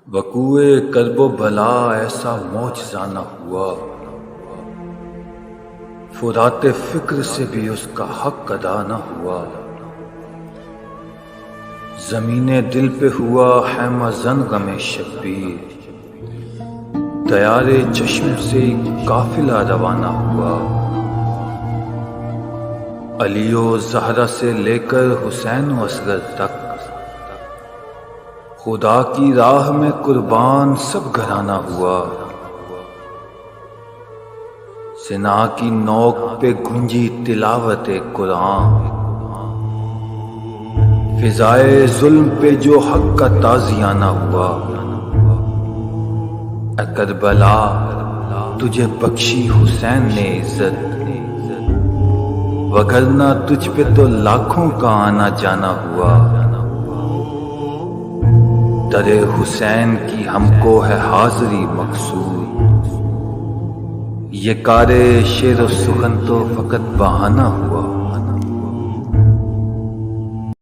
وقوع کرب و بلا ایسا معجزانہ ہوا، فرات فکر سے بھی اس کا حق ادا نہ ہوا۔ زمین دل پہ ہوا خیمہ زن غم شبیر، دیار چشم سے قافلہ روانہ ہوا۔ علی و زہرا سے لے کر حسین و اصغر تک، خدا کی راہ میں قربان سب گھرانہ ہوا۔ سنا کی نوک پہ گونجی تلاوت قرآن، فضائے ظلم پہ جو حق کا تازیانہ ہوا۔ اے کربلا تجھے بخشی حسین نے عزت، وگرنہ تجھ پہ تو لاکھوں کا آنا جانا ہوا۔ در حسین کی ہم کو ہے حاضری مقصود، یہ کار شعر و سخن تو فقط بہانہ ہوا۔